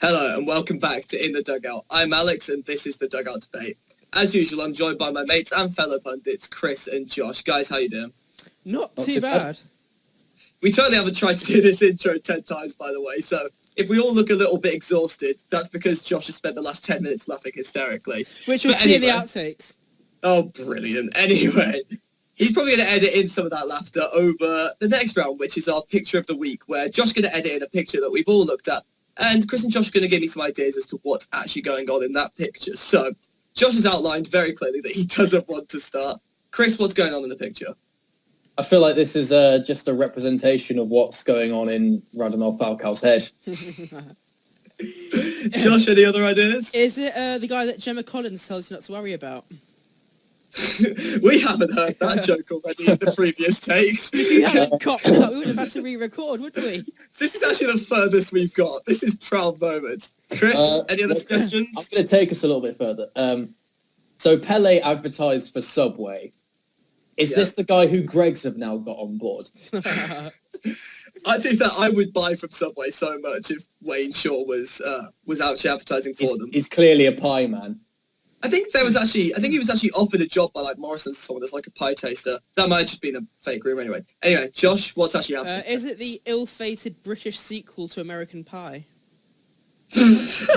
Hello and welcome back to In the Dugout. I'm Alex and this is the Dugout Debate. As usual, I'm joined by my mates and fellow pundits, Chris and Josh. Guys, how you doing? Not too bad. We totally haven't tried to do this intro 10 times, by the way, so if we all look a little bit exhausted, that's because Josh has spent the last 10 minutes laughing hysterically. Which we'll see in the outtakes. Oh, brilliant. Anyway, he's probably going to edit in some of that laughter over the next round, which is our picture of the week, where Josh is going to edit in a picture that we've all looked at. And Chris and Josh are going to give me some ideas as to what's actually going on in that picture. So, Josh has outlined very clearly that he doesn't want to start. Chris, what's going on in the picture? I feel like this is just a representation of what's going on in Radamel Falcao's head. Josh, any other ideas? Is it the guy that Gemma Collins tells you not to worry about? We haven't heard that joke already in the previous takes. If you hadn't copped up, we would have had to re-record, wouldn't we? This is actually the furthest we've got. This is proud moments. Chris, any other suggestions? I'm going to take us a little bit further. So Pele advertised for Subway. Is this the guy who Greggs have now got on board? I think that I would buy from Subway so much if Wayne Shaw was actually advertising for them. He's clearly a pie man. I think he was actually offered a job by like Morrison's or someone as like a pie taster. That might have just been a fake rumor anyway. Anyway, Josh, what's actually happening? Is it the ill-fated British sequel to American Pie? Just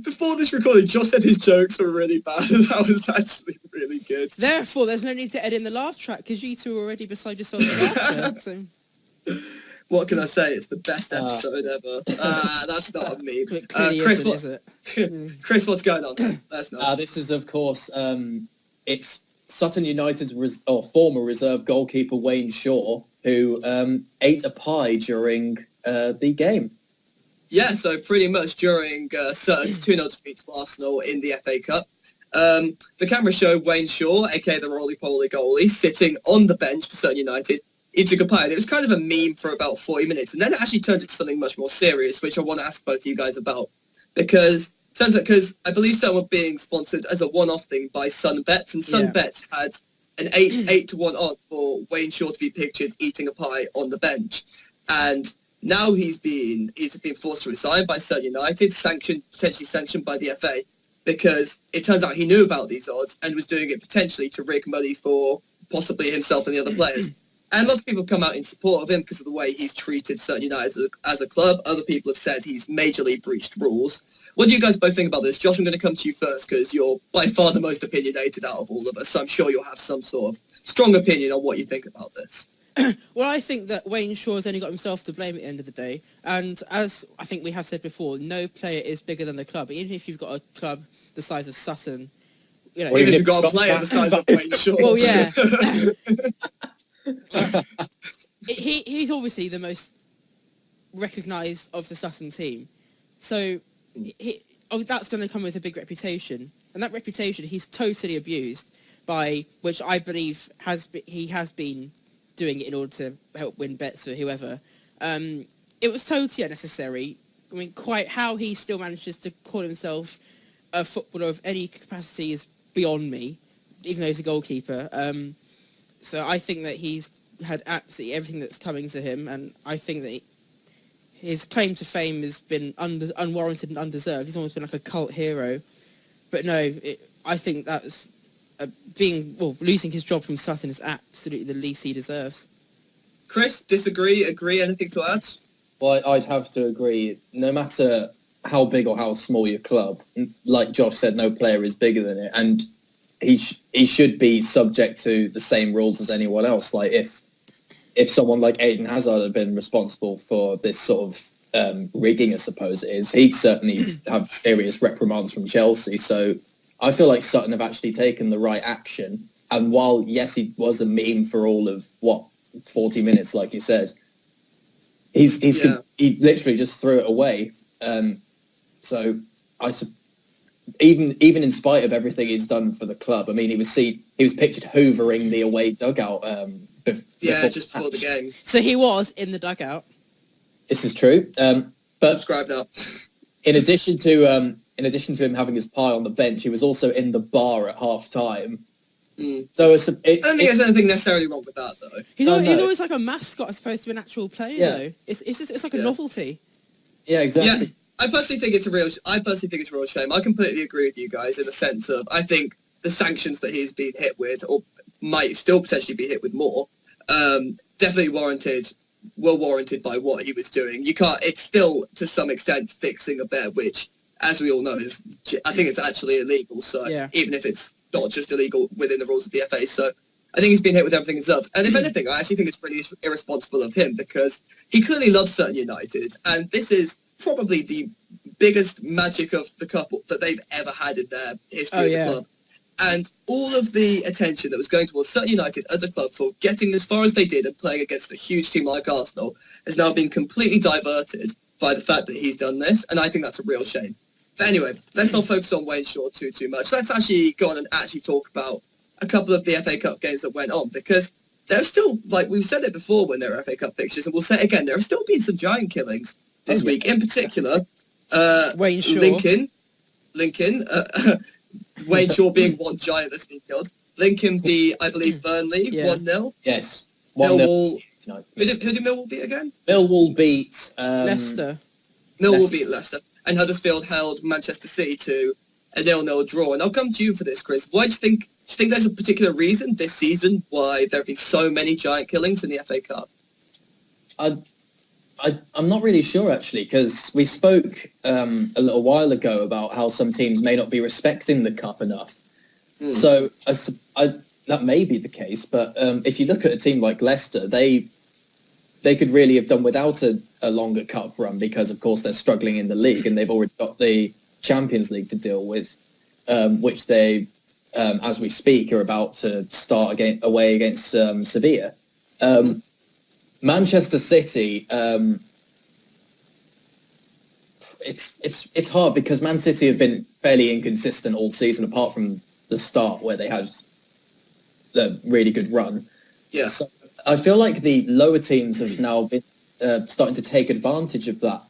before this recording, Josh said his jokes were really bad, and that was actually really good. Therefore, there's no need to edit in the laugh track because you two are already beside yourself in the laugh track. So. What can I say? It's the best episode ever. That's not a meme. Chris, what's going on? That's not. This is, of course, it's Sutton United's former reserve goalkeeper Wayne Shaw, who ate a pie during the game. Yeah, so pretty much during Sutton's 2-0 defeat to Arsenal in the FA Cup. The camera showed Wayne Shaw, aka the roly-poly goalie, sitting on the bench for Sutton United, eating a pie. And it was kind of a meme for about 40 minutes, and then it actually turned into something much more serious, which I want to ask both of you guys about. Because I believe Sutton were being sponsored as a one-off thing by Sunbets, and Sunbets had an 8-to-1 odds for Wayne Shaw to be pictured eating a pie on the bench. And now he's been forced to resign by Sutton United, potentially sanctioned by the FA, because it turns out he knew about these odds and was doing it potentially to rig money for possibly himself and the other players. And lots of people come out in support of him because of the way he's treated Sutton United as a club. Other people have said he's majorly breached rules. What do you guys both think about this? Josh, I'm going to come to you first because you're by far the most opinionated out of all of us, so I'm sure you'll have some sort of strong opinion on what you think about this. Well, I think that Wayne Shaw has only got himself to blame at the end of the day. And as I think we have said before, no player is bigger than the club. Even if you've got a club the size of Sutton, you know, even if you've got a player the size of Wayne Shaw. Well, yeah. He's obviously the most recognised of the Sutton team. So that's going to come with a big reputation. And that reputation he's totally abused by, which I believe he has been doing it in order to help win bets or whoever. It was totally unnecessary. I mean, quite how he still manages to call himself a footballer of any capacity is beyond me, even though he's a goalkeeper. So I think that he's had absolutely everything that's coming to him, and I think that his claim to fame has been unwarranted and undeserved. He's almost been like a cult hero. But no, I think that's losing his job from Sutton is absolutely the least he deserves. Chris, disagree, agree, anything to add? Well, I'd have to agree. No matter how big or how small your club, like Josh said, no player is bigger than it, and he should be subject to the same rules as anyone else. Like if someone like Eden Hazard had been responsible for this sort of rigging, I suppose it is, he'd certainly have serious reprimands from Chelsea. So I feel like Sutton have actually taken the right action. And while, yes, he was a meme for all of, 40 minutes, like you said, he literally just threw it away. So even in spite of everything he's done for the club, I mean, he was pictured hoovering the away dugout. Just before the game. So he was in the dugout. This is true. But subscribe now. In addition to him having his pie on the bench, he was also in the bar at half time, So I don't think there's anything necessarily wrong with that, though. He's always like a mascot as opposed to an actual player, though. It's like a novelty. Yeah, exactly. Yeah, I personally think it's a real shame. I completely agree with you guys in the sense of I think the sanctions that he's been hit with, or might still potentially be hit with more, definitely were warranted by what he was doing. You can't. It's still to some extent fixing a bet, which, as we all know, I think it's actually illegal. So even if it's not just illegal within the rules of the FA, so I think he's been hit with everything deserved. And if anything, I actually think it's pretty irresponsible of him because he clearly loves Sutton United, and this is probably the biggest magic of the cup that they've ever had in their history as a club. And all of the attention that was going towards Sutton United as a club for getting as far as they did and playing against a huge team like Arsenal has now been completely diverted by the fact that he's done this, and I think that's a real shame. But anyway, let's not focus on Wayne Shaw too much. Let's actually go on and actually talk about a couple of the FA Cup games that went on, because there are still, like we've said it before when there were FA Cup fixtures, and we'll say it again, there have still been some giant killings this week. In particular, Wayne Shaw. Lincoln, Wayne Shaw being one giant that's been killed. Lincoln beat, I believe, Burnley 1-0. Yes. Millwall. Who did Millwall beat again? Millwall beat Leicester. Millwall beat Leicester. And Huddersfield held Manchester City to a 0-0 draw. And I'll come to you for this, Chris. Why do you think there's a particular reason this season why there have been so many giant killings in the FA Cup? I'm not really sure, actually, because we spoke a little while ago about how some teams may not be respecting the Cup enough. So that may be the case, but if you look at a team like Leicester, they could really have done without a longer Cup run because, of course, they're struggling in the league and they've already got the Champions League to deal with, which they, as we speak, are about to start away against Sevilla. Manchester City, it's hard because Man City have been fairly inconsistent all season, apart from the start where they had the really good run. Yeah. So I feel like the lower teams have now been starting to take advantage of that.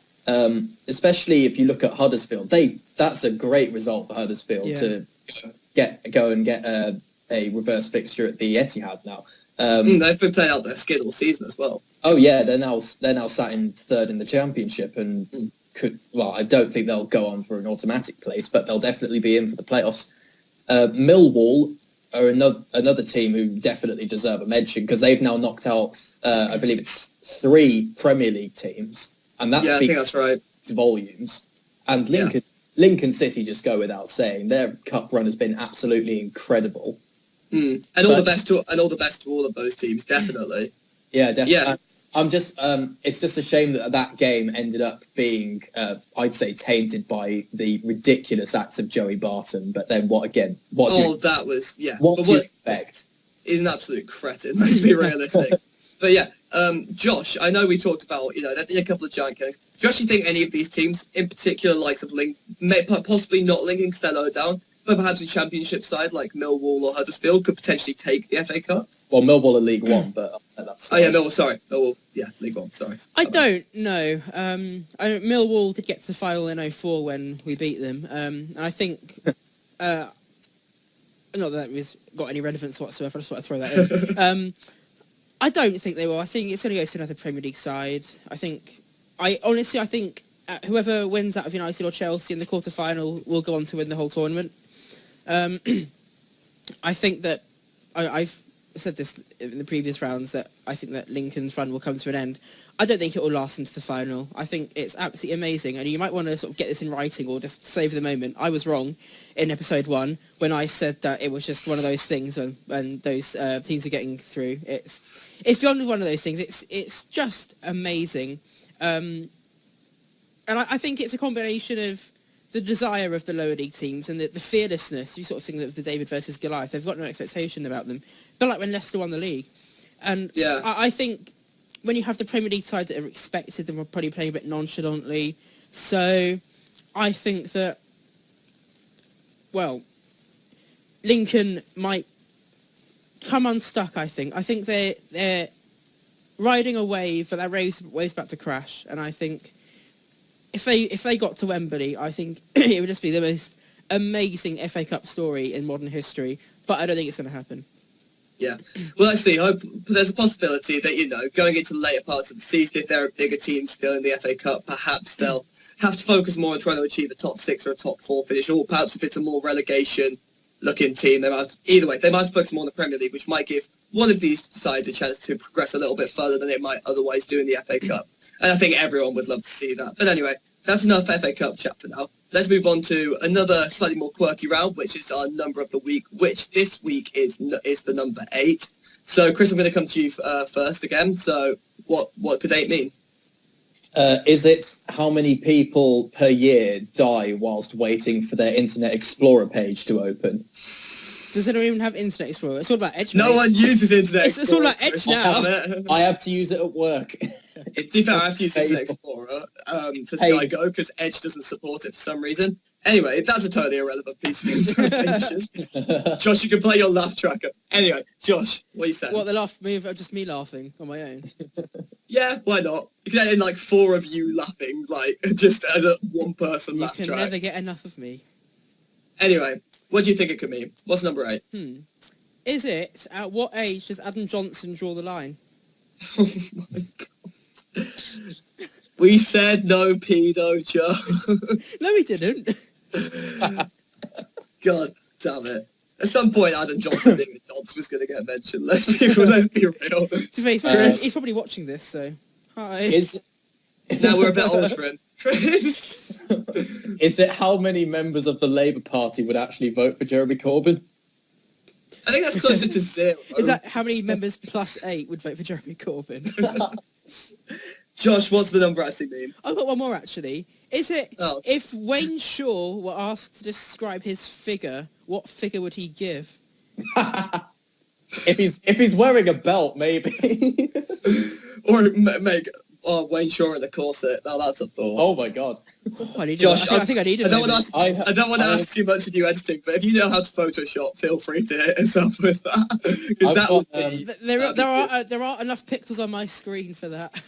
Especially if you look at Huddersfield, that's a great result for Huddersfield to go and get a reverse fixture at the Etihad now. They've been playing out their skin all season as well. Oh yeah, they're now sat in third in the Championship and I don't think they'll go on for an automatic place, but they'll definitely be in for the playoffs. Millwall are another team who definitely deserve a mention because they've now knocked out, I believe it's 3 Premier League teams, and that's I think that's right. Volumes. And Lincoln City just go without saying. Their cup run has been absolutely incredible. And all the best to all of those teams, definitely. Yeah, definitely. Yeah. I'm just, it's just a shame that game ended up being, I'd say, tainted by the ridiculous acts of Joey Barton. But then what do you expect? He's an absolute cretin. Let's be realistic. But yeah, Josh, I know we talked about, there've been a couple of giant killings. Do you actually think any of these teams, in particular, likes of possibly not linking Stello down, but perhaps a Championship side like Millwall or Huddersfield could potentially take the FA Cup? Well, Millwall are League One, but that's... Millwall, sorry. Millwall, League One, sorry. I don't know. Millwall did get to the final in 2004 when we beat them. And I think... not that it's got any relevance whatsoever, I just want to throw that in. I don't think they will. I think it's going to go to another Premier League side. I honestly think whoever wins out of United or Chelsea in the quarter-final will go on to win the whole tournament. I think that... I've said this in the previous rounds that I think that Lincoln's run will come to an end. I don't think it will last into the final. I think it's absolutely amazing, and you might want to sort of get this in writing or just save the moment. I was wrong in episode 1 when I said that it was just one of those things when those teams are getting through. It's beyond one of those things. It's just amazing, and I think it's a combination of the desire of the lower league teams and the fearlessness, you sort of think of the David versus Goliath. They've got no expectation about them. But like when Leicester won the league. And I think when you have the Premier League side that are expected, they're probably playing a bit nonchalantly. So I think that, Lincoln might come unstuck, I think. I think they're riding a wave, but that wave's about to crash. And I think... If they got to Wembley, I think it would just be the most amazing FA Cup story in modern history, but I don't think it's going to happen. Yeah. Well, let's see. There's a possibility that, going into the later parts of the season, if there are bigger teams still in the FA Cup, perhaps they'll have to focus more on trying to achieve a top 6 or a top 4 finish, or perhaps if it's a more relegation-looking team, they might have to focus more on the Premier League, which might give one of these sides a chance to progress a little bit further than it might otherwise do in the FA Cup. And I think everyone would love to see that. But anyway, that's enough FA Cup chat for now. Let's move on to another slightly more quirky round, which is our number of the week, which this week is the number 8. So, Chris, I'm going to come to you first again. So, what could 8 mean? Is it how many people per year die whilst waiting for their Internet Explorer page to open? Does anyone even have Internet Explorer? It's all about Edge. No one uses Internet Explorer. It's all about Edge now. I have to use it at work. To be fair, I have to use Internet Explorer for Sky Go because Edge doesn't support it for some reason. Anyway, that's a totally irrelevant piece of information. Josh, you can play your laugh tracker. Anyway, Josh, what are you saying? What, the laugh move or just me laughing on my own? Yeah, why not? You can edit like 4 of you laughing, like just as a one person laugh track. You can never get enough of me. Anyway, what do you think it could mean? What's number 8? Is it, at what age does Adam Johnson draw the line? Oh my god. We said no pedo, Joe. No, we didn't. God damn it. At some point, Adam Johnson being a nonce was going to get mentioned. Let's be real. He's probably watching this, so hi. Now we're a bit old for him. Chris? Is it how many members of the Labour Party would actually vote for Jeremy Corbyn? I think that's closer to 0. Is that how many members plus 8 would vote for Jeremy Corbyn? Josh, what's the number actually mean? I've got one more actually. Is it if Wayne Shaw were asked to describe his figure, what figure would he give? If he's wearing a belt, maybe. Or make Wayne Shaw in the corset. Now that's a thought. Oh my god. Josh, I think I need it. I don't want to ask too much of you editing, but if you know how to Photoshop, feel free to hit us up with that. Because that would be... There are enough pixels on my screen for that.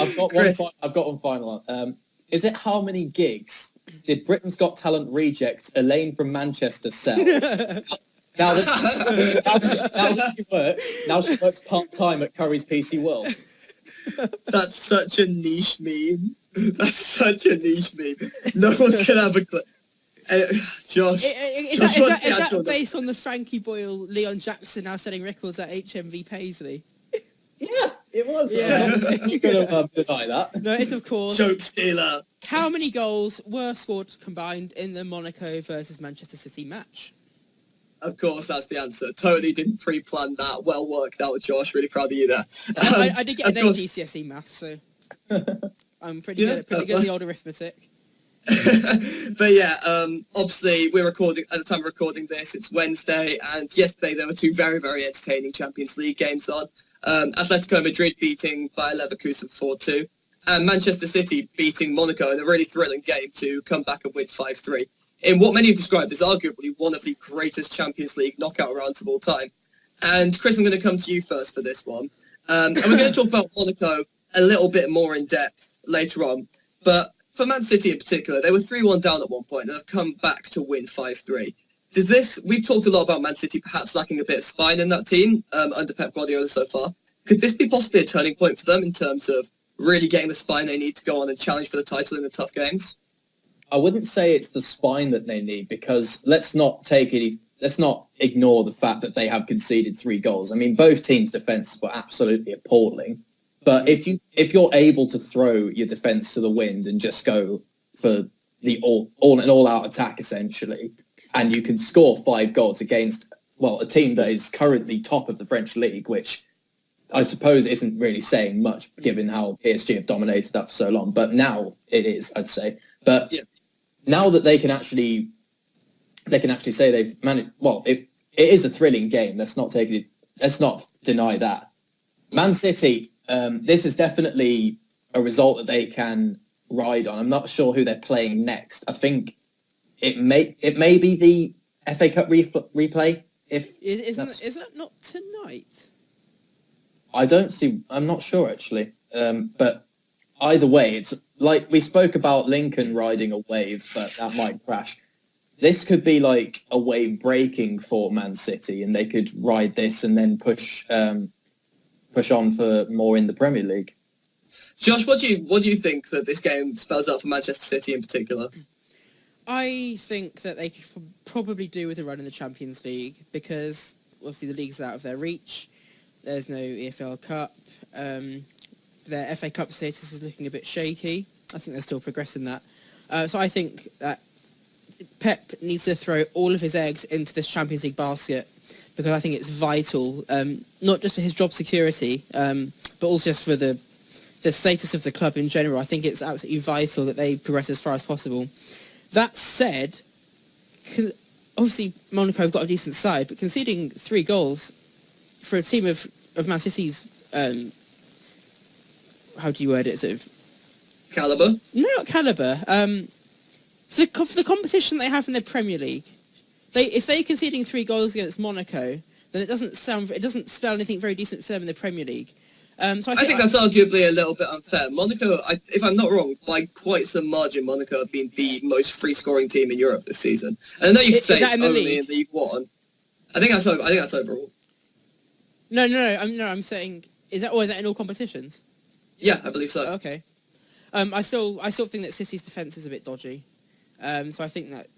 I've got one final one. Is it how many gigs did Britain's Got Talent reject Elaine from Manchester sell? Now she works part-time at Curry's PC World. That's such a niche meme. No one's going to have a clue. Josh. Is that based on the Frankie Boyle, Leon Jackson now selling records at HMV Paisley? Yeah, it was. Yeah. I'm not going to deny that. No, it's of course. Joke stealer. How many goals were scored combined in the Monaco versus Manchester City match? Of course, that's the answer. Totally didn't pre-plan that. Well worked out, Josh. Really proud of you there. I did get an A GCSE maths, so I'm pretty good at the old arithmetic. But yeah, obviously we're recording at the time of recording this. It's Wednesday, and yesterday there were 2 very, very entertaining Champions League games on. Atletico Madrid beating Bayer Leverkusen 4-2, and Manchester City beating Monaco in a really thrilling game to come back and win 5-3. In what many have described as arguably one of the greatest Champions League knockout rounds of all time. And Chris, I'm going to come to you first for this one. And we're going to talk about Monaco a little bit more in depth later on. But for Man City in particular, they were 3-1 down at one point and have come back to win 5-3. We've talked a lot about Man City perhaps lacking a bit of spine in that team under Pep Guardiola so far. Could this be possibly a turning point for them in terms of really getting the spine they need to go on and challenge for the title in the tough games? I wouldn't say it's the spine that they need, because let's not ignore the fact that they have conceded 3 goals. I mean, both teams' defences were absolutely appalling. But if you're able to throw your defence to the wind and just go for the all-out attack, essentially, and you can score 5 goals against, a team that is currently top of the French league, which I suppose isn't really saying much given how PSG have dominated that for so long. But now it is, I'd say. But now that they can actually say they've managed, it is a thrilling game. Let's not deny that. Man City, this is definitely a result that they can ride on. I'm not sure who they're playing next. I think it may be the FA Cup replay. Is that not tonight? I'm not sure actually. But either way, like we spoke about Lincoln riding a wave, but that might crash. This could be like a wave breaking for Man City, and they could ride this and then push on for more in the Premier League. Josh, what do you think that this game spells out for Manchester City in particular? I think that they could probably do with a run in the Champions League because obviously the league's out of their reach. There's no EFL Cup. Their FA Cup status is looking a bit shaky. I think they're still progressing that. So I think that Pep needs to throw all of his eggs into this Champions League basket because I think it's vital, not just for his job security, but also just for the status of the club in general. I think it's absolutely vital that they progress as far as possible. That said, obviously Monaco have got a decent side, but conceding 3 goals for a team of Man City's, how do you word it, sort of... Calibre? No, not calibre. For the competition they have in the Premier League, if they're conceding 3 goals against Monaco, then it doesn't spell anything very decent for them in the Premier League. So I think that's arguably a little bit unfair. Monaco, if I'm not wrong, by quite some margin, Monaco have been the most free-scoring team in Europe this season. And I know you could say it's only in League One. I think that's overall. No. I'm saying is that in all competitions? Yeah, I believe so. Okay. I still think that City's defence is a bit dodgy. So I think that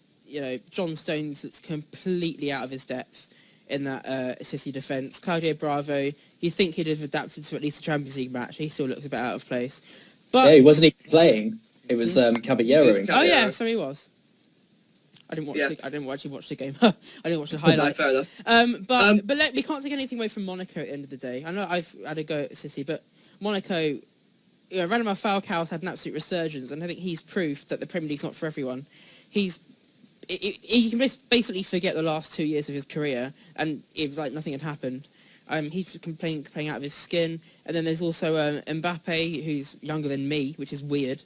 John Stones that's completely out of his depth in that City defence. Claudio Bravo, you think he'd have adapted to at least a Champions League match. He still looks a bit out of place. But he wasn't even playing. It was Caballero. Oh yeah, so he was. I didn't actually watch the game. I didn't watch the highlights. No, fair enough. But we can't take anything away from Monaco at the end of the day. I know I've had a go at City, but Monaco, Radamel Falcao's had an absolute resurgence, and I think he's proof that the Premier League's not for everyone. He can basically forget the last 2 years of his career, and it was like nothing had happened. He's playing out of his skin, and then there's also Mbappe, who's younger than me, which is weird.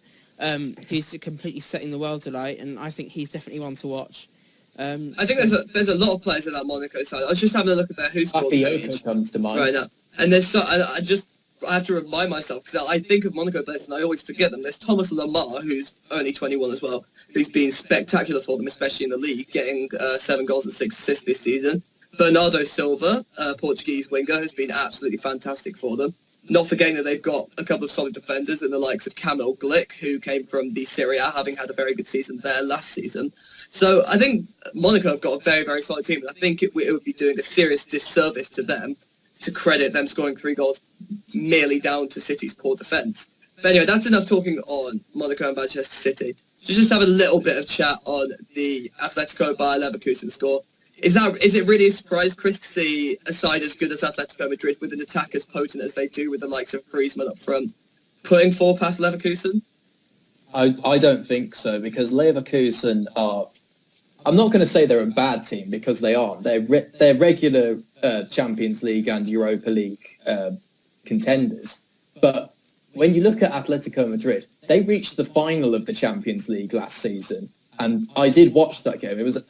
Who's completely setting the world alight, and I think he's definitely one to watch. I think there's a lot of players in that Monaco side. I was just having a look at their who scored page comes to mind right now, and I have to remind myself because I think of Monaco players and I always forget them. There's Thomas Lemar, who's only 21 as well, who's been spectacular for them, especially in the league, getting 7 goals and 6 assists this season. Bernardo Silva, Portuguese winger, has been absolutely fantastic for them. Not forgetting that they've got a couple of solid defenders in the likes of Kamil Glick, who came from the Serie A, having had a very good season there last season. So I think Monaco have got a very, very solid team, and I think it would be doing a serious disservice to them to credit them scoring 3 goals merely down to City's poor defence. But anyway, that's enough talking on Monaco and Manchester City. To just have a little bit of chat on the Atletico Bayer Leverkusen score. Is it really a surprise, Chris, to see a side as good as Atletico Madrid with an attack as potent as they do with the likes of Griezmann up front, putting 4 past Leverkusen? I don't think so, because Leverkusen are... I'm not going to say they're a bad team, because they aren't. They're regular Champions League and Europa League contenders. But when you look at Atletico Madrid, they reached the final of the Champions League last season, and I did watch that game. It was...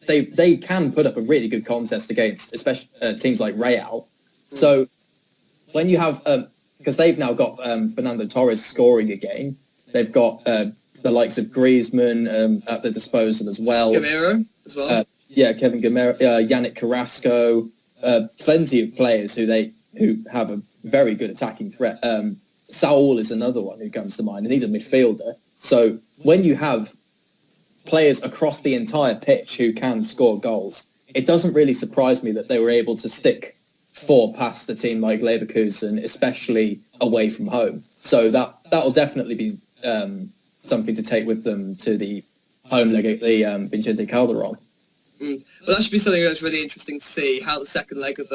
They can put up a really good contest against, especially teams like Real. So when you have, because they've now got Fernando Torres scoring again, they've got the likes of Griezmann at their disposal as well. Gamero as well. Kevin Gamero, Yannick Carrasco, plenty of players who have a very good attacking threat. Saul is another one who comes to mind, and he's a midfielder. So when you have players across the entire pitch who can score goals, it doesn't really surprise me that they were able to stick 4 past a team like Leverkusen, especially away from home. So that'll definitely be something to take with them to the home leg at the Vicente Calderon. Well, that should be something that's really interesting to see how the second leg of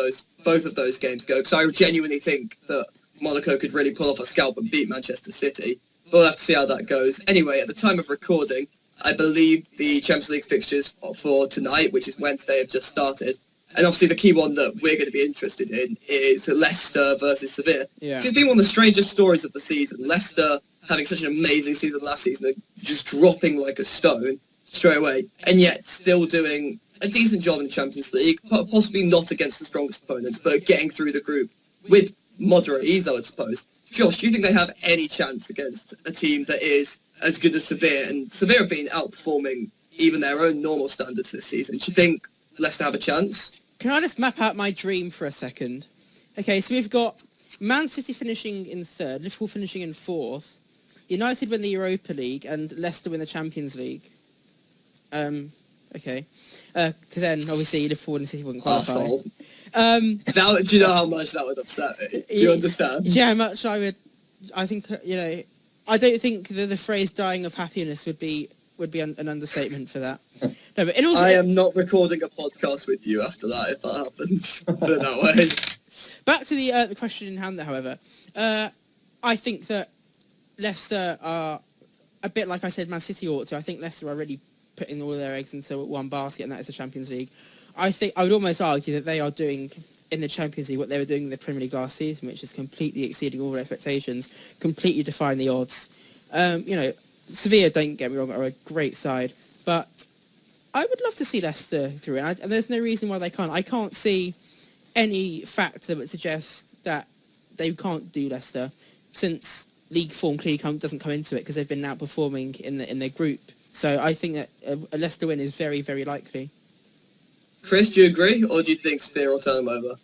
both of those games go, because I genuinely think that Monaco could really pull off a scalp and beat Manchester City. We'll have to see how that goes. Anyway, at the time of recording, I believe the Champions League fixtures for tonight, which is Wednesday, have just started. And obviously the key one that we're going to be interested in is Leicester versus Sevilla. Yeah. It's been one of the strangest stories of the season. Leicester having such an amazing season last season and just dropping like a stone straight away, and yet still doing a decent job in the Champions League, possibly not against the strongest opponents, but getting through the group with moderate ease, I would suppose. Josh, do you think they have any chance against a team that is as good as Sevilla? And Sevilla have been outperforming even their own normal standards this season. Do you think Leicester have a chance? Can I just map out my dream for a second? Okay, so we've got Man City finishing in third, Liverpool finishing in fourth, United win the Europa League, and Leicester win the Champions League. Okay. Because then, obviously, Liverpool and City wouldn't qualify. Arsehole. Do you know how much that would upset me? Do you understand? Yeah, how much I would... I think, I don't think the phrase dying of happiness would be an understatement for that. No, but I am not recording a podcast with you after that, if that happens. Put it that way. Back to the question in hand, however. I think that Leicester are, a bit like I said Man City ought to, I think Leicester are really putting all their eggs into one basket, and that is the Champions League. I would almost argue that they are doing in the Champions League what they were doing in the Premier League last season, which is completely exceeding all their expectations, completely defying the odds. Sevilla, don't get me wrong, are a great side, but I would love to see Leicester through it, and there's no reason why they can't. I can't see any fact that would suggest that they can't do Leicester, since league form clearly doesn't come into it because they've been outperforming in their group. So I think that a Leicester win is very, very likely. Chris, do you agree, or do you think Sevilla will turn them over?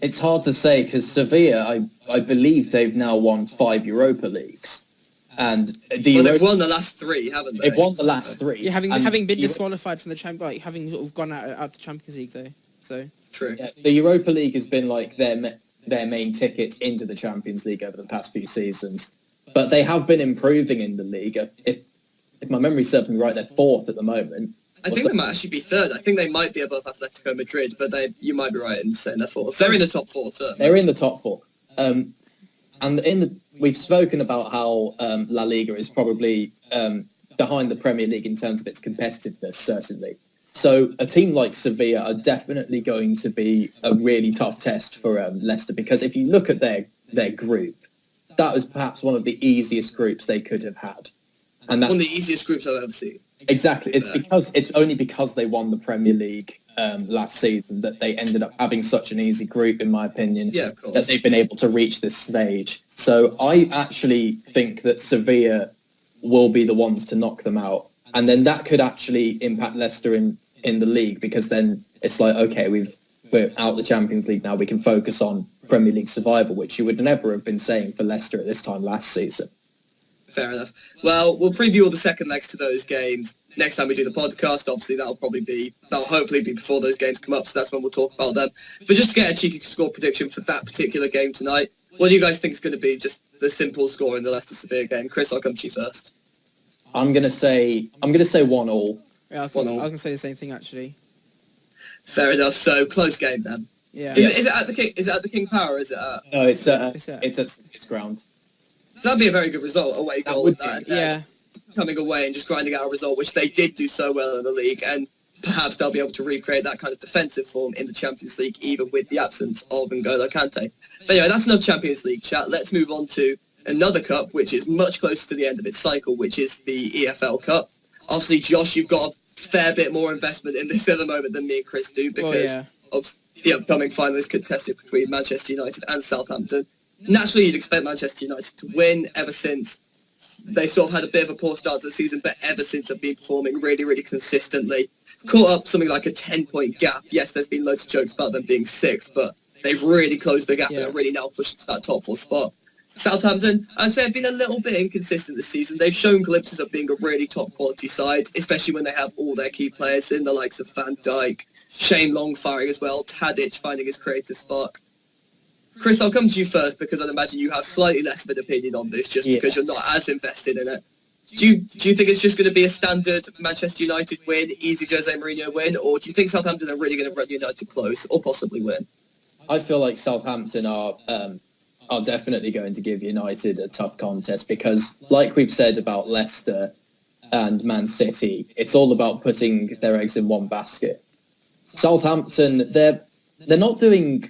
It's hard to say because Sevilla, I believe they've now won 5 Europa Leagues. And they've won the last 3, haven't they? They've won the last 3. Yeah, having been disqualified from the Champions, having sort of gone out of the Champions League though. So true. Yeah, the Europa League has been like their main ticket into the Champions League over the past few seasons, but they have been improving in the league. If my memory serves me right, they're 4th at the moment. I think they might actually be 3rd. I think they might be above Atletico Madrid, but you might be right in saying they're 4th. They're in the top 4. Certainly. They're in the top 4. And we've spoken about how La Liga is probably behind the Premier League in terms of its competitiveness, certainly. So a team like Sevilla are definitely going to be a really tough test for Leicester, because if you look at their group, that was perhaps one of the easiest groups they could have had. And that's one of the easiest groups I've ever seen. Exactly. It's only because they won the Premier League last season that they ended up having such an easy group, in my opinion, of course, that they've been able to reach this stage. So I actually think that Sevilla will be the ones to knock them out. And then that could actually impact Leicester in the league, because then it's like, okay, we're out the Champions League now, we can focus on Premier League survival, which you would never have been saying for Leicester at this time last season. Fair enough. Well, we'll preview all the second legs to those games next time we do the podcast. Obviously, that'll hopefully be before those games come up, so that's when we'll talk about them. But just to get a cheeky score prediction for that particular game tonight, what do you guys think is going to be just the simple score in the Leicester-Sevilla game? Chris, I'll come to you first. I'm gonna say 1-1. Yeah, I was going to say the same thing, actually. Fair enough. So, close game then. Yeah. Is it at the King? Is it at the King Power? Or is it at? No, it's at its ground. That'd be a very good result, away goal. Yeah. Coming away and just grinding out a result, which they did do so well in the league, and perhaps they'll be able to recreate that kind of defensive form in the Champions League, even with the absence of N'Golo Kante. But anyway, that's enough Champions League chat. Let's move on to another cup, which is much closer to the end of its cycle, which is the EFL Cup. Obviously, Josh, you've got a fair bit more investment in this at the moment than me and Chris do, because of the upcoming final is contested between Manchester United and Southampton. Naturally, you'd expect Manchester United to win ever since they sort of had a bit of a poor start to the season, but ever since they've been performing really, really consistently. Caught up something like a 10-point gap. Yes, there's been loads of jokes about them being 6th, but they've really closed the gap and are really now pushing to that top 4 spot. Southampton, I'd say, have been a little bit inconsistent this season. They've shown glimpses of being a really top quality side, especially when they have all their key players in, the likes of Van Dijk, Shane Long firing as well, Tadic finding his creative spark. Chris, I'll come to you first, because I'd imagine you have slightly less of an opinion on this, just because you're not as invested in it. Do you think it's just going to be a standard Manchester United win, easy Jose Mourinho win, or do you think Southampton are really going to run United close, or possibly win? I feel like Southampton are definitely going to give United a tough contest, because, like we've said about Leicester and Man City, it's all about putting their eggs in one basket. Southampton, they're not doing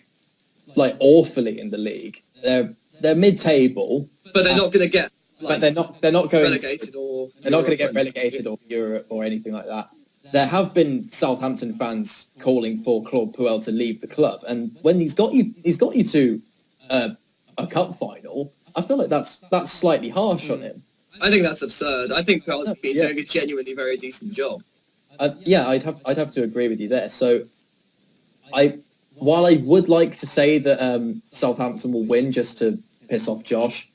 like awfully in the league. They're mid-table, but they're not going to get. But they're not going relegated or they're not going to get relegated or Europe or anything like that. There have been Southampton fans calling for Claude Puel to leave the club, and when he's got you to a cup final, I feel like that's slightly harsh on him. I think that's absurd. I think Crowell's been doing a genuinely very decent job. I'd have to agree with you there. So, while I would like to say that Southampton will win just to piss off Josh,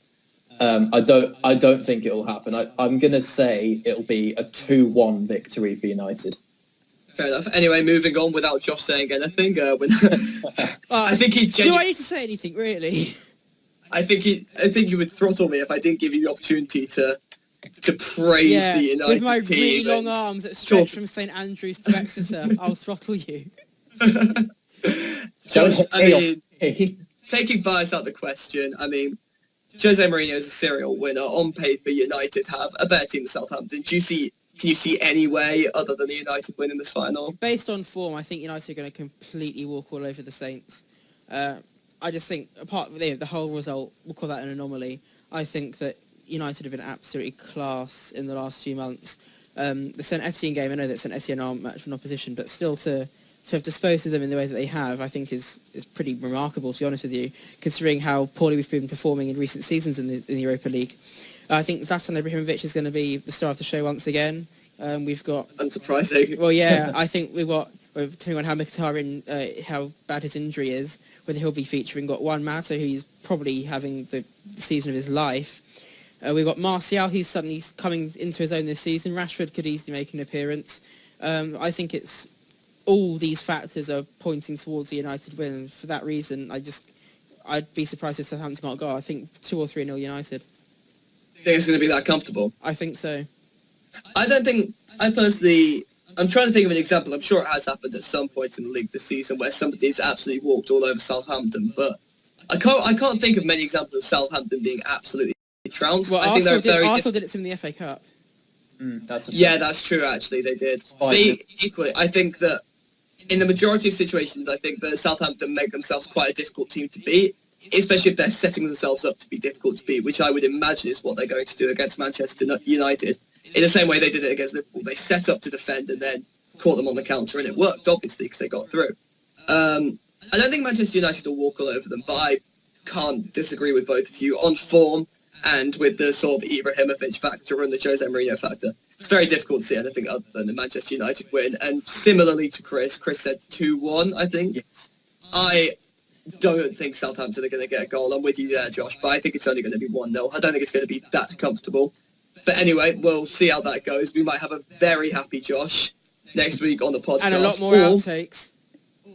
I don't think it'll happen. I'm gonna say it'll be a 2-1 victory for United. Fair enough. Anyway, moving on without Josh saying anything. I think he. Do I need to say anything really? I think you would throttle me if I didn't give you the opportunity to praise the United with my team really long arms that stretch from St Andrews to Exeter. I'll throttle you. Josh, I mean, taking bias out the question, I mean, Jose Mourinho is a serial winner. On paper, United have a better team than Southampton. Can you see any way other than the United winning this final? Based on form, I think United are going to completely walk all over the Saints. I just think, apart from the whole result, we'll call that an anomaly. I think that United have been absolutely class in the last few months. The St Etienne game, I know that St Etienne aren't much of an opposition, but still to have disposed of them in the way that they have, I think is pretty remarkable, to be honest with you, considering how poorly we've been performing in recent seasons in the Europa League. I think Zlatan Ibrahimovic is going to be the star of the show once again. We've got... Unsurprising. Well, yeah, I think we've got... Depending on how Mkhitaryan, how bad his injury is, whether he'll be featuring, got Juan Mata, who's probably having the season of his life. We've got Martial, who's suddenly coming into his own this season. Rashford could easily make an appearance. I think it's all these factors are pointing towards the United win. And for that reason, I'd be surprised if Southampton got a goal. I think 2 or 3-0 United. You think it's going to be that comfortable? I think so. I'm trying to think of an example. I'm sure it has happened at some point in the league this season where somebody's absolutely walked all over Southampton, but I can't think of many examples of Southampton being absolutely trounced. Well, I think Arsenal did it to them in the FA Cup. That's true. Actually, they did. Equally, I think that in the majority of situations, I think that Southampton make themselves quite a difficult team to beat, especially if they're setting themselves up to be difficult to beat, which I would imagine is what they're going to do against Manchester United. In the same way they did it against Liverpool, they set up to defend and then caught them on the counter, and it worked, obviously, because they got through. I don't think Manchester United will walk all over them, but I can't disagree with both of you on form and with the sort of Ibrahimovic factor and the Jose Mourinho factor. It's very difficult to see anything other than the Manchester United win. And similarly to Chris said 2-1, I think. Yes. I don't think Southampton are going to get a goal. I'm with you there, Josh, but I think it's only going to be 1-0. I don't think it's going to be that comfortable. But anyway, we'll see how that goes. We might have a very happy Josh next week on the podcast. And a lot more outtakes.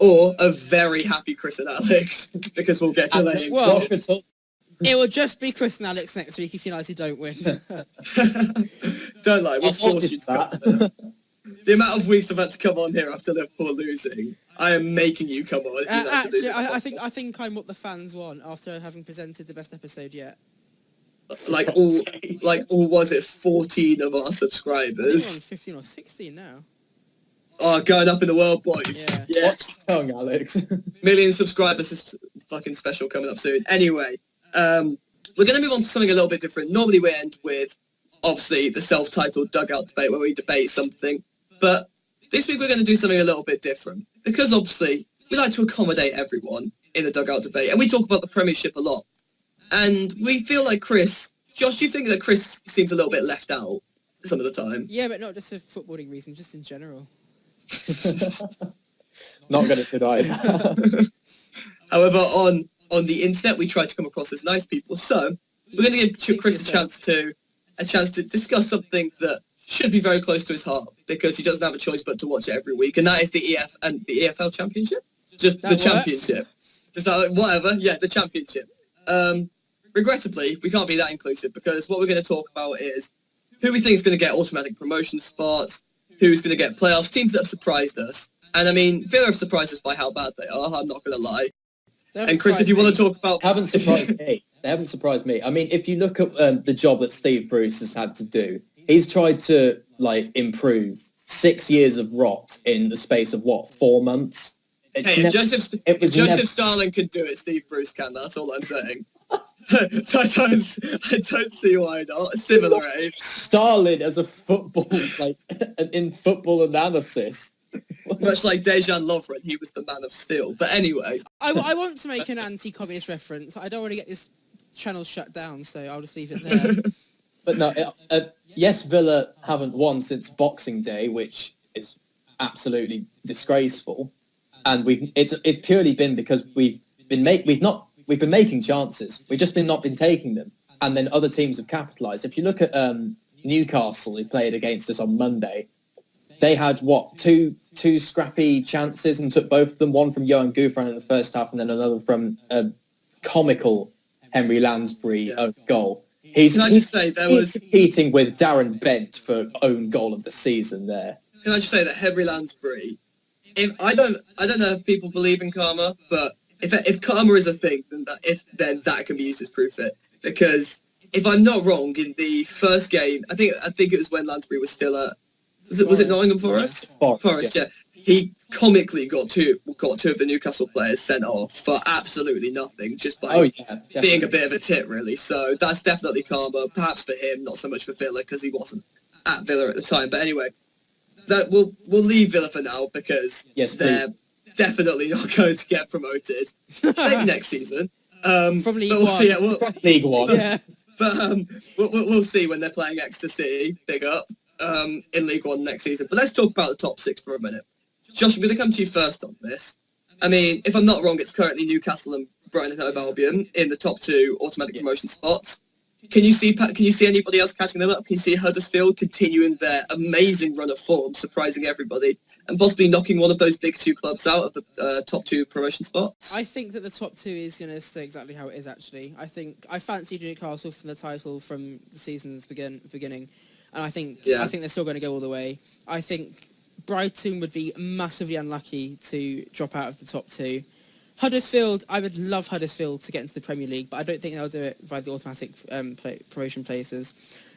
Or a very happy Chris and Alex, because we'll get to that. Well, it will just be Chris and Alex next week if United don't win. Don't lie, we'll force you to come on. The amount of weeks I've had to come on here after Liverpool losing, I am making you come on. Actually, I think I'm what the fans want after having presented the best episode yet. All was it 14 of our subscribers? We're on 15 or 16 now. Oh, going up in the world, boys. Yeah. Yes. Tongue, Alex. Million subscribers is fucking special coming up soon. Anyway, we're going to move on to something a little bit different. Normally we end with, obviously, the self-titled Dugout debate where we debate something. But this week we're going to do something a little bit different. Because, obviously, we like to accommodate everyone in the Dugout debate. And we talk about the Premiership a lot. And we feel like Josh, do you think that Chris seems a little bit left out some of the time? Yeah, but not just for footballing reasons, just in general. Not going to deny that. However, on the internet, we try to come across as nice people. So we're going to give Chris a chance to discuss something that should be very close to his heart because he doesn't have a choice but to watch it every week, and that is the EFL Championship. Just the Championship. Is that whatever? Yeah, the Championship. Regrettably, we can't be that inclusive because what we're going to talk about is who we think is going to get automatic promotion spots, who's going to get playoffs, teams that have surprised us. And I mean, Villa have surprised us by how bad they are, I'm not going to lie. And Chris, if you want to talk about... They haven't surprised me. I mean, if you look at the job that Steve Bruce has had to do, he's tried to, improve 6 years of rot in the space of, 4 months? Joseph Starling could do it, Steve Bruce can, that's all I'm saying. I don't see why not. Similar age. Starling as a football, in football analysis. Much like Dejan Lovren, he was the man of steel. But anyway, I want to make an anti-communist reference. I don't want to get this channel shut down, so I'll just leave it there. But no, yes, Villa haven't won since Boxing Day, which is absolutely disgraceful, and it's purely been because we've been making chances. We've just not been taking them, and then other teams have capitalised. If you look at Newcastle, who played against us on Monday, they had two scrappy chances and took both of them. One from Johan Gouffran in the first half, and then another from a comical Henry Lansbury goal. He's competing with Darren Bent for own goal of the season there. Can I just say that Henry Lansbury, I don't know if people believe in karma, but if karma is a thing, then that can be used as proof it. Because if I'm not wrong, in the first game, I think it was when Lansbury was still at was it Nottingham Forest? Forest, yeah. He comically got two of the Newcastle players sent off for absolutely nothing, just by being a bit of a tit, really. So that's definitely karma, perhaps for him, not so much for Villa, because he wasn't at Villa at the time. But anyway, that we'll leave Villa for now, because they're definitely not going to get promoted. Maybe next season. From League One. See, League One. Yeah. But we'll see when they're playing Exeter City, big up, in League One next season. But let's talk about the top six for a minute. Josh, I'm going to come to you first on this. I mean, if I'm not wrong, it's currently Newcastle and Brighton and Hove Albion in the top two automatic promotion spots. Can you see anybody else catching them up? Can you see Huddersfield continuing their amazing run of form, surprising everybody, and possibly knocking one of those big two clubs out of the top two promotion spots? I think that the top two is going to stay exactly how it is, actually. I think I fancied Newcastle for the title from the season's beginning, and I think they're still going to go all the way. I think Brighton would be massively unlucky to drop out of the top two. Huddersfield, I would love Huddersfield to get into the Premier League, but I don't think they'll do it via the automatic promotion places.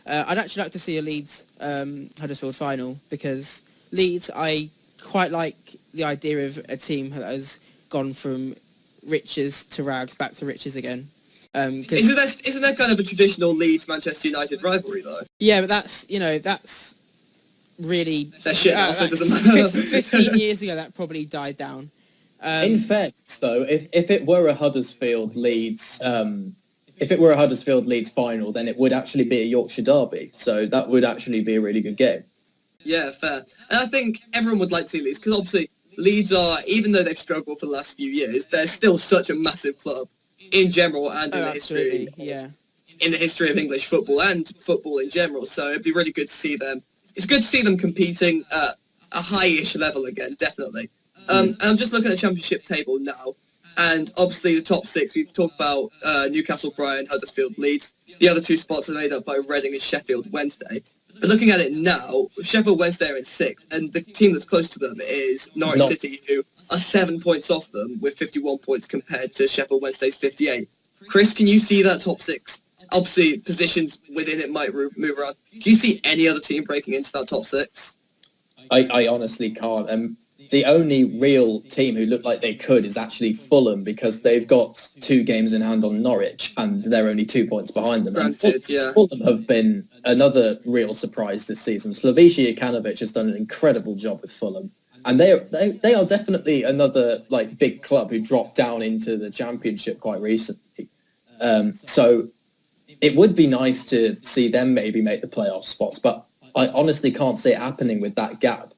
I'd actually like to see a Leeds Huddersfield final, because Leeds, I quite like the idea of a team that has gone from riches to rags back to riches again. Isn't that kind of a traditional Leeds-Manchester United rivalry, though? Yeah, but that's really... That shit now, so it doesn't matter. 15 years ago, that probably died down. In fairness, though, if it were a Huddersfield Leeds, final, then it would actually be a Yorkshire derby. So that would actually be a really good game. Yeah, fair. And I think everyone would like to see Leeds, because obviously Leeds are, even though they've struggled for the last few years, they're still such a massive club in general and in the history. In the history of English football and football in general. So it'd be really good to see them. It's good to see them competing at a high-ish level again, definitely. And I'm just looking at the Championship table now, and obviously the top six, we've talked about Newcastle, Brighton, Huddersfield, Leeds. The other two spots are made up by Reading and Sheffield Wednesday. But looking at it now, Sheffield Wednesday are in sixth, and the team that's close to them is Norwich City, who are 7 points off them with 51 points compared to Sheffield Wednesday's 58. Chris, can you see that top six? Obviously, positions within it might move around. Can you see any other team breaking into that top six? I honestly can't. The only real team who look like they could is actually Fulham, because they've got 2 games in hand on Norwich and they're only 2 points behind them. Granted, yeah. Fulham have been another real surprise this season. Slaviša Jokanovic has done an incredible job with Fulham, and they are definitely another big club who dropped down into the Championship quite recently. So it would be nice to see them maybe make the playoff spots, but I honestly can't see it happening with that gap.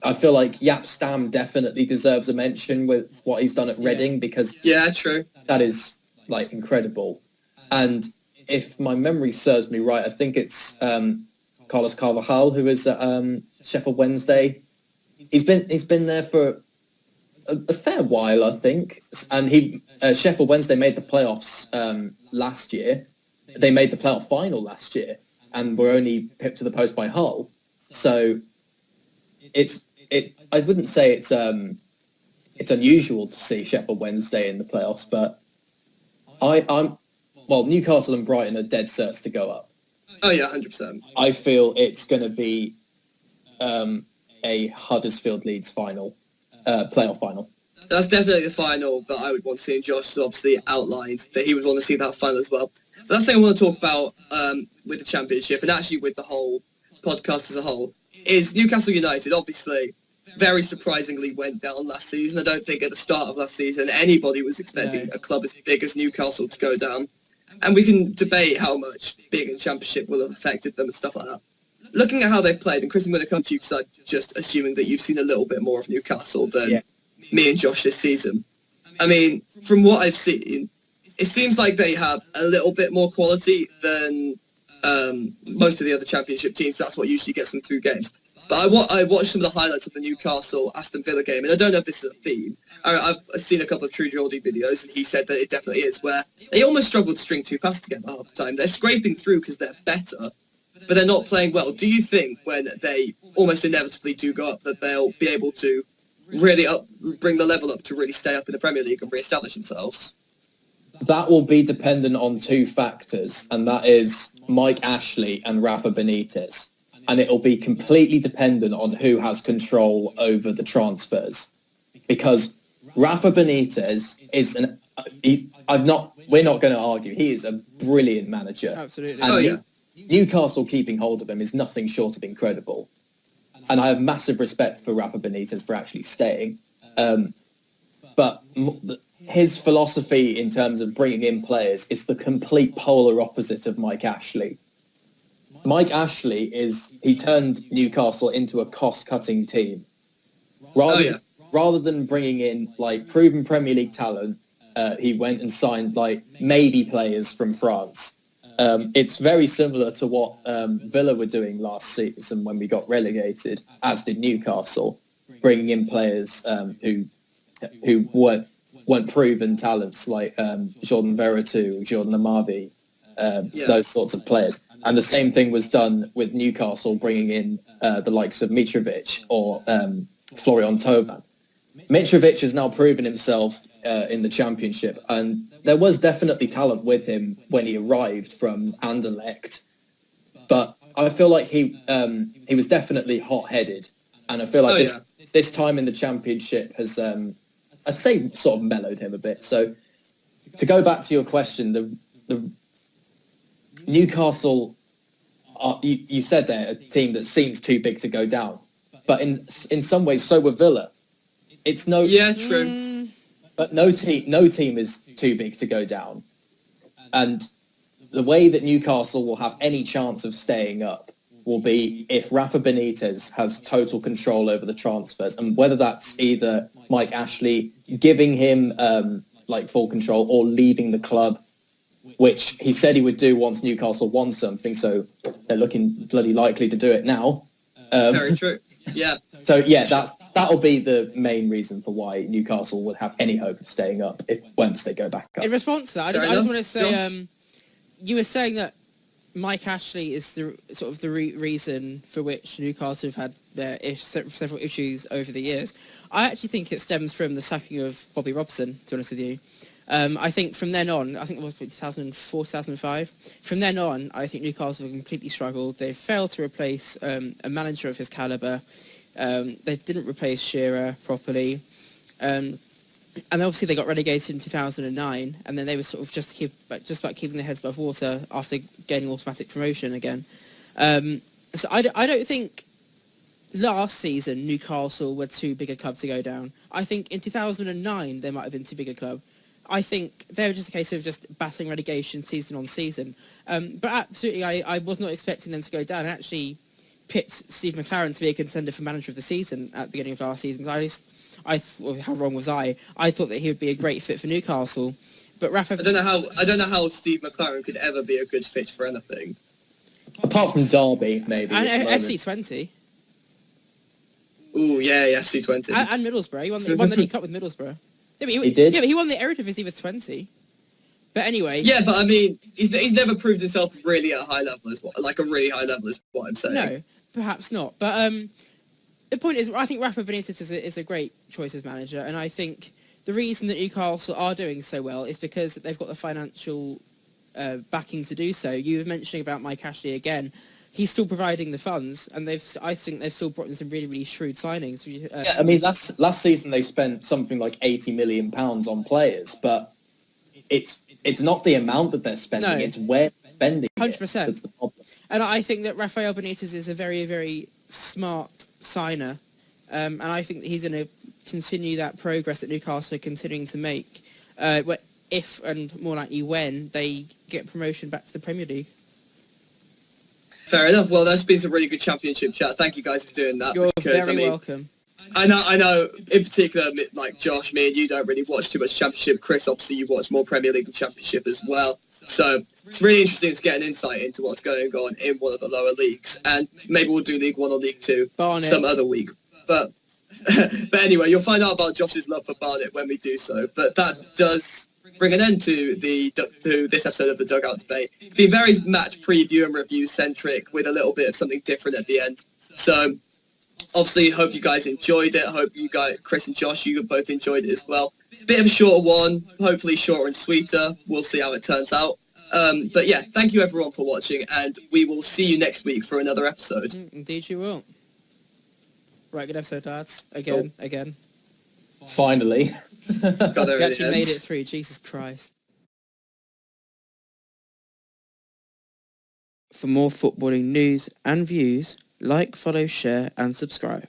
I feel like Jaap Stam definitely deserves a mention with what he's done at Reading, because true. That is incredible. And if my memory serves me right, I think it's Carlos Carvajal who is at Sheffield Wednesday. He's been there for a fair while, I think. And Sheffield Wednesday made the playoffs last year. They made the playoff final last year and were only pipped to the post by Hull. So I wouldn't say it's unusual to see Sheffield Wednesday in the playoffs, but Newcastle and Brighton are dead certs to go up. Oh yeah, 100%. I feel it's going to be a Huddersfield Leeds final, playoff final. That's definitely the final that I would want to see, and Josh has obviously outlined that he would want to see that final as well. The last thing I want to talk about with the Championship, and actually with the whole podcast as a whole, is Newcastle United. Obviously, very surprisingly went down last season. I don't think at the start of last season anybody was expecting a club as big as Newcastle to go down. And we can debate how much being in Championship will have affected them and stuff like that. Looking at how they've played, and Chris, I'm going to come to you because I'm just assuming that you've seen a little bit more of Newcastle than me and Josh this season. I mean, from what I've seen, it seems like they have a little bit more quality than most of the other Championship teams. That's what usually gets them through games. But I watched some of the highlights of the Newcastle-Aston Villa game, and I don't know if this is a theme. I've seen a couple of True Geordie videos, and he said that it definitely is, where they almost struggle to string too fast together half the time. They're scraping through because they're better, but they're not playing well. Do you think when they almost inevitably do go up that they'll be able to really bring the level up to really stay up in the Premier League and re-establish themselves? That will be dependent on two factors, and that is Mike Ashley and Rafa Benitez. And it'll be completely dependent on who has control over the transfers. Because Rafa Benitez is we're not going to argue, he is a brilliant manager. Absolutely. And Newcastle keeping hold of him is nothing short of incredible. And I have massive respect for Rafa Benitez for actually staying. But his philosophy in terms of bringing in players is the complete polar opposite of Mike Ashley. Mike Ashley he turned Newcastle into a cost-cutting team. Rather than bringing in like proven Premier League talent, he went and signed like maybe players from France. It's very similar to what Villa were doing last season when we got relegated, as did Newcastle, bringing in players who weren't proven talents like Jordan Veretout, Jordan Amavi, those sorts of players. And the same thing was done with Newcastle, bringing in the likes of Mitrovic or Florian Thauvin. Mitrovic has now proven himself in the Championship, and there was definitely talent with him when he arrived from Anderlecht. But I feel like he was definitely hot-headed, and I feel like this time in the Championship has, I'd say, sort of mellowed him a bit. So to go back to your question, the Newcastle, you said they're a team that seems too big to go down, but in some ways, so were Villa. It's no True. But no team is too big to go down, and the way that Newcastle will have any chance of staying up will be if Rafa Benitez has total control over the transfers, and whether that's either Mike Ashley giving him like full control or leaving the club, which he said he would do once Newcastle won something, so they're looking bloody likely to do it now. Very true. Yeah. So yeah, that'll be the main reason for why Newcastle would have any hope of staying up once they go back up. In response to that, I just want to say, you were saying that Mike Ashley is the sort of the reason for which Newcastle have had their several issues over the years. I actually think it stems from the sacking of Bobby Robson, to be honest with you. I think from then on, I think it was 2004, 2005, from then on, I think Newcastle completely struggled. They failed to replace a manager of his calibre. They didn't replace Shearer properly. And obviously they got relegated in 2009, and then they were sort of just about keeping their heads above water after gaining automatic promotion again. So I don't think last season Newcastle were too big a club to go down. I think in 2009 they might have been too big a club. I think they were just a case of just battling relegation season on season. But absolutely, I was not expecting them to go down. I actually picked Steve McLaren to be a contender for manager of the season at the beginning of last season. How wrong was I? I thought that he would be a great fit for Newcastle. But Rafa, I don't know how Steve McLaren could ever be a good fit for anything. Apart from Derby, maybe. And FC20. Ooh, yeah, FC20. And Middlesbrough. He won the League Cup with Middlesbrough. Yeah, but he did? Yeah, but he won the Eredivisie with 20. But anyway... Yeah, but I mean, he's never proved himself really at a high level, a really high level is what I'm saying. No, perhaps not. But the point is, I think Rafa Benitez is a great choice as manager, and I think the reason that Newcastle are doing so well is because they've got the financial backing to do so. You were mentioning about Mike Ashley again. He's still providing the funds, and I think they've still brought in some really, really shrewd signings. Yeah, I mean, last season they spent something like £80 million on players, but it's not the amount that they're spending, it's where they're spending 100%. That's the problem. And I think that Rafael Benitez is a very, very smart signer. And I think that he's going to continue that progress that Newcastle are continuing to make, if and more likely when they get promotion back to the Premier League. Fair enough. Well, that's been some really good Championship chat. Thank you guys for doing that. You're because, very welcome. I know. In particular, like Josh, me and you don't really watch too much Championship. Chris, obviously, you've watched more Premier League and Championship as well. So it's really interesting to get an insight into what's going on in one of the lower leagues. And maybe we'll do League 1 or League 2 some other week. But anyway, you'll find out about Josh's love for Barnet when we do so. But that does bring an end to this episode of the Dugout Debate. It's been very match preview and review centric with a little bit of something different at the end. So obviously, hope you guys enjoyed it. Hope you guys, Chris and Josh, you both enjoyed it as well. Bit of a shorter one, hopefully shorter and sweeter. We'll see how it turns out. But yeah, thank you everyone for watching, and we will see you next week for another episode. Indeed you will. Right, good episode, lads. Again. Finally. God, We actually made it through, Jesus Christ. For more footballing news and views, like, follow, share and subscribe.